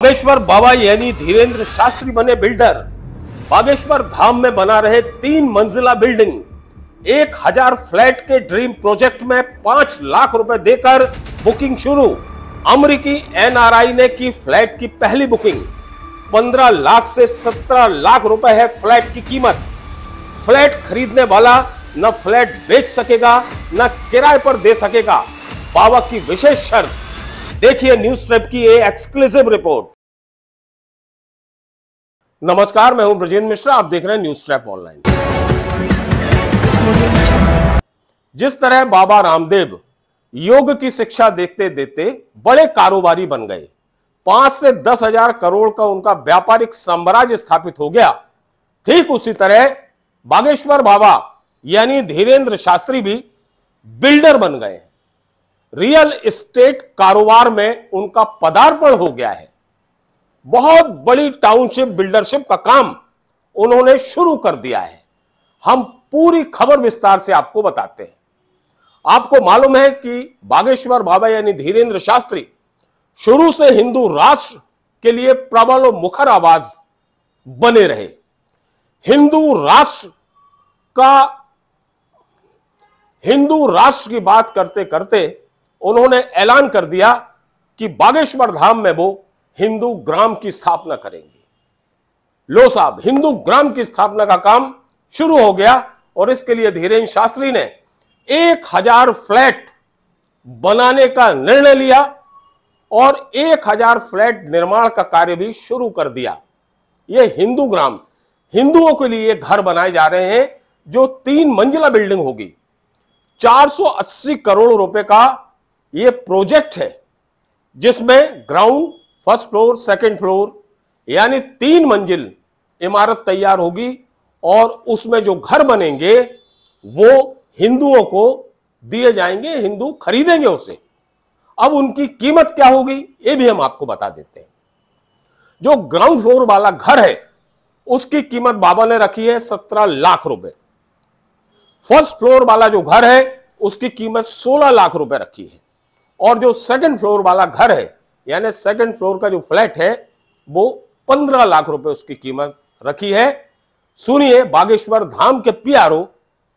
बागेश्वर बाबा यानी धीरेन्द्र शास्त्री बने बिल्डर। बागेश्वर धाम में बना रहे 3 मंजिला बिल्डिंग। 1000 फ्लैट के ड्रीम प्रोजेक्ट में 5 लाख रुपए देकर बुकिंग शुरू। अमेरिकी एनआरआई ने की फ्लैट की पहली बुकिंग। 15 लाख से 17 लाख रुपए है फ्लैट की कीमत। फ्लैट खरीदने वाला न फ्लैट बेच सकेगा न किराए पर दे सकेगा। बाबा की विशेष शर्त, देखिए न्यूज ट्रैप की ये एक्सक्लूसिव रिपोर्ट। नमस्कार, मैं हूं ब्रजेंद्र मिश्रा, आप देख रहे हैं न्यूज ट्रैप ऑनलाइन। जिस तरह बाबा रामदेव योग की शिक्षा देते देते बड़े कारोबारी बन गए, 5 से 10 हजार करोड़ का उनका व्यापारिक साम्राज्य स्थापित हो गया, ठीक उसी तरह बागेश्वर बाबा यानी धीरेन्द्र शास्त्री भी बिल्डर बन गए हैं। रियल एस्टेट कारोबार में उनका पदार्पण हो गया है। बहुत बड़ी टाउनशिप बिल्डरशिप का काम उन्होंने शुरू कर दिया है। हम पूरी खबर विस्तार से आपको बताते हैं। आपको मालूम है कि बागेश्वर बाबा यानी धीरेन्द्र शास्त्री शुरू से हिंदू राष्ट्र के लिए प्रबल और मुखर आवाज बने रहे। हिंदू राष्ट्र की बात करते करते उन्होंने ऐलान कर दिया कि बागेश्वर धाम में वो हिंदू ग्राम की स्थापना करेंगे। लो साहब, हिंदू ग्राम की स्थापना का काम शुरू हो गया और इसके लिए धीरेन्द्र शास्त्री ने 1000 फ्लैट बनाने का निर्णय लिया और 1000 फ्लैट निर्माण का कार्य भी शुरू कर दिया। यह हिंदू ग्राम, हिंदुओं के लिए घर बनाए जा रहे हैं जो 3 मंजिला बिल्डिंग होगी। 480 करोड़ रुपए का यह प्रोजेक्ट है जिसमें ground, first floor, second floor यानी 3 मंजिल इमारत तैयार होगी और उसमें जो घर बनेंगे वो हिंदुओं को दिए जाएंगे, हिंदू खरीदेंगे उसे। अब उनकी कीमत क्या होगी ये भी हम आपको बता देते हैं। जो ग्राउंड फ्लोर वाला घर है उसकी कीमत बाबा ने रखी है 17 लाख रुपए। फर्स्ट फ्लोर वाला जो घर है उसकी कीमत 16 लाख रुपए रखी है और जो सेकंड फ्लोर वाला घर है यानी सेकंड फ्लोर का जो फ्लैट है वो 15 लाख रुपए उसकी कीमत रखी है। सुनिए बागेश्वर धाम के पीआरओ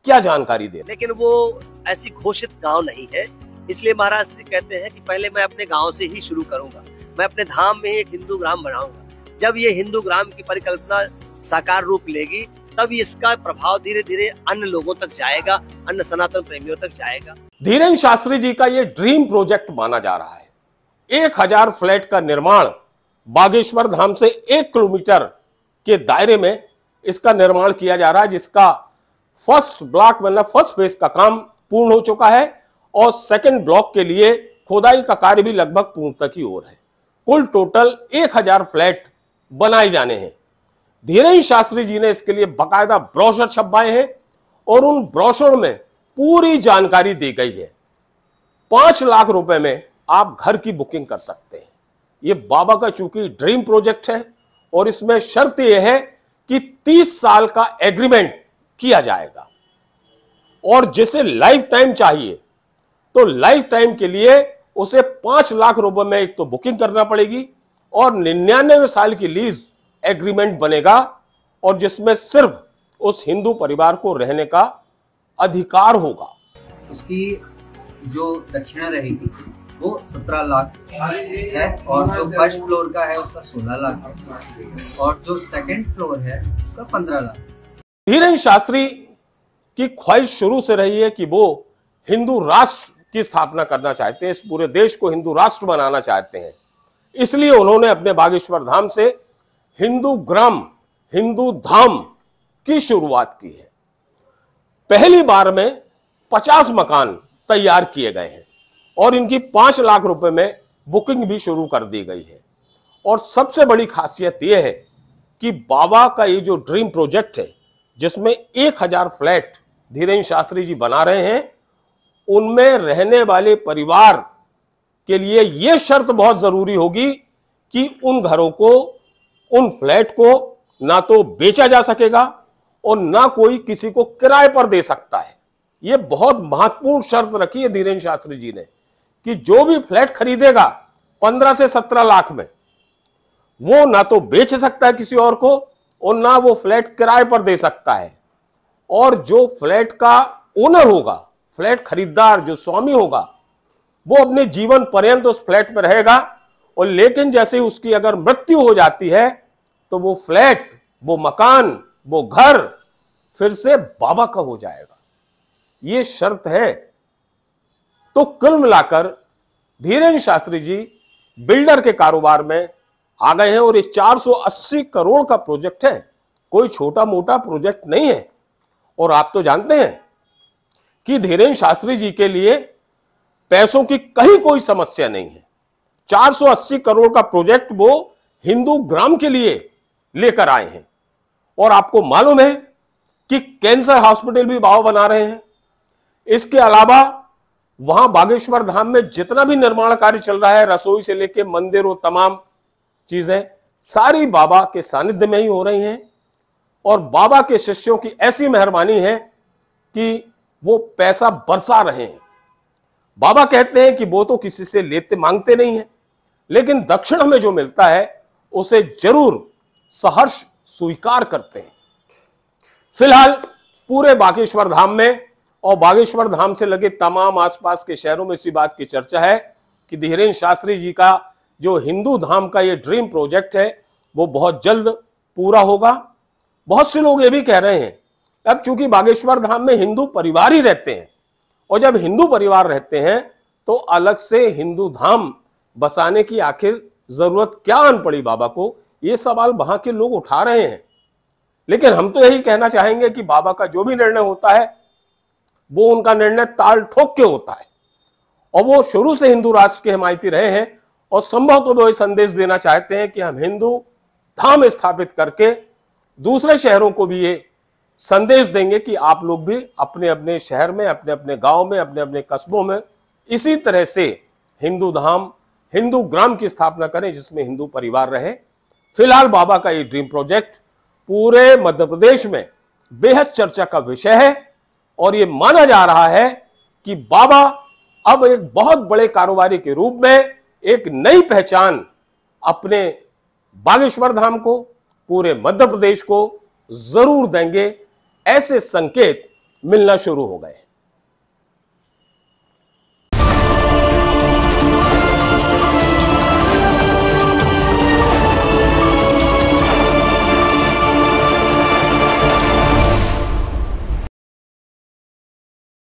क्या जानकारी दे। लेकिन वो ऐसी घोषित गांव नहीं है, इसलिए महाराज श्री कहते हैं कि पहले मैं अपने गांव से ही शुरू करूंगा। मैं अपने धाम में एक हिंदू ग्राम बनाऊंगा। जब ये हिंदू ग्राम की परिकल्पना साकार रूप लेगी तब इसका प्रभाव धीरे धीरे अन्य लोगों तक जाएगा, अन्य सनातन प्रेमियों तक जाएगा। धीरेन्द्र शास्त्री जी का यह ड्रीम प्रोजेक्ट माना जा रहा है। 1000 फ्लैट का निर्माण बागेश्वर धाम से 1 किलोमीटर के दायरे में इसका निर्माण किया जा रहा है, जिसका फर्स्ट ब्लॉक मतलब फर्स्ट फेज का काम पूर्ण हो चुका है और सेकंड ब्लॉक के लिए खोदाई का कार्य भी लगभग पूर्णता की ओर है। कुल टोटल 1000 फ्लैट बनाए जाने हैं। धीरेन्द्र शास्त्री जी ने इसके लिए बाकायदा ब्रोशर छपवाए हैं और उन ब्रोशर में पूरी जानकारी दी गई है। 5 लाख रुपए में आप घर की बुकिंग कर सकते हैं। यह बाबा का चूंकि ड्रीम प्रोजेक्ट है और इसमें शर्त यह है कि 30 साल का एग्रीमेंट किया जाएगा और जिसे लाइफ टाइम चाहिए तो लाइफ टाइम के लिए उसे 5 लाख रुपए में एक तो बुकिंग करना पड़ेगी और 99 साल की लीज एग्रीमेंट बनेगा और जिसमें सिर्फ उस हिंदू परिवार को रहने का अधिकार होगा। उसकी जो दक्षिणा रहेगी वो 17 लाख है और जो फर्स्ट फ्लोर का है उसका 16 लाख है और जो सेकंड फ्लोर है उसका 15 लाख। धीरेन्द्र शास्त्री की ख्वाहिश शुरू से रही है कि वो हिंदू राष्ट्र की स्थापना करना चाहते हैं, इस पूरे देश को हिंदू राष्ट्र बनाना चाहते हैं। इसलिए उन्होंने अपने बागेश्वर धाम से हिंदू ग्राम, हिंदू धाम की शुरुआत की है। पहली बार में 50 मकान तैयार किए गए हैं और इनकी 5 लाख रुपए में बुकिंग भी शुरू कर दी गई है। और सबसे बड़ी खासियत यह है कि बाबा का ये जो ड्रीम प्रोजेक्ट है जिसमें 1000 फ्लैट धीरेन्द्र शास्त्री जी बना रहे हैं, उनमें रहने वाले परिवार के लिए यह शर्त बहुत जरूरी होगी कि उन घरों को, उन फ्लैट को ना तो बेचा जा सकेगा और ना कोई किसी को किराए पर दे सकता है। यह बहुत महत्वपूर्ण शर्त रखी है धीरेन्द्र शास्त्री जी ने कि जो भी फ्लैट खरीदेगा 15 से 17 लाख में, वो ना तो बेच सकता है किसी और को और ना वो फ्लैट किराए पर दे सकता है। और जो फ्लैट का ओनर होगा, फ्लैट खरीदार जो स्वामी होगा, वो अपने जीवन पर्यंत उस फ्लैट में रहेगा। और लेकिन जैसे ही उसकी अगर मृत्यु हो जाती है तो वो फ्लैट, वो मकान, वो घर फिर से बाबा का हो जाएगा। ये शर्त है। तो कुल मिलाकर धीरेन्द्र शास्त्री जी बिल्डर के कारोबार में आ गए हैं और ये 480 करोड़ का प्रोजेक्ट है, कोई छोटा मोटा प्रोजेक्ट नहीं है। और आप तो जानते हैं कि धीरेन्द्र शास्त्री जी के लिए पैसों की कहीं कोई समस्या नहीं है। 480 करोड़ का प्रोजेक्ट वो हिंदू ग्राम के लिए लेकर आए हैं। और आपको मालूम है कि कैंसर हॉस्पिटल भी बाबा बना रहे हैं। इसके अलावा वहां बागेश्वर धाम में जितना भी निर्माण कार्य चल रहा है, रसोई से लेकर मंदिर और तमाम चीजें सारी बाबा के सानिध्य में ही हो रही हैं। और बाबा के शिष्यों की ऐसी मेहरबानी है कि वो पैसा बरसा रहे हैं। बाबा कहते हैं कि वो तो किसी से लेते मांगते नहीं है, लेकिन दक्षिण में जो मिलता है उसे जरूर सहर्ष स्वीकार करते हैं। फिलहाल पूरे बागेश्वर धाम में और बागेश्वर धाम से लगे तमाम आसपास के शहरों में इसी बात की चर्चा है कि धीरेन्द्र शास्त्री जी का जो हिंदू धाम का ये ड्रीम प्रोजेक्ट है वो बहुत जल्द पूरा होगा। बहुत से लोग ये भी कह रहे हैं अब चूंकि बागेश्वर धाम में हिंदू परिवार ही रहते हैं और जब हिंदू परिवार रहते हैं तो अलग से हिंदू धाम बसाने की आखिर जरूरत क्या आन पड़ी बाबा को, ये सवाल वहां के लोग उठा रहे हैं। लेकिन हम तो यही कहना चाहेंगे कि बाबा का जो भी निर्णय होता है वो उनका निर्णय ताल ठोक के होता है और वो शुरू से हिंदू राष्ट्र के हिमायती रहे हैं और संभव तो वो ये संदेश देना चाहते हैं कि हम हिंदू धाम स्थापित करके दूसरे शहरों को भी ये संदेश देंगे कि आप लोग भी अपने अपने शहर में, अपने अपने गांव में, अपने अपने कस्बों में इसी तरह से हिंदू धाम, हिंदू ग्राम की स्थापना करें जिसमें हिंदू परिवार रहे। फिलहाल बाबा का ये ड्रीम प्रोजेक्ट पूरे मध्य प्रदेश में बेहद चर्चा का विषय है और ये माना जा रहा है कि बाबा अब एक बहुत बड़े कारोबारी के रूप में एक नई पहचान अपने बागेश्वर धाम को, पूरे मध्य प्रदेश को जरूर देंगे। ऐसे संकेत मिलना शुरू हो गए।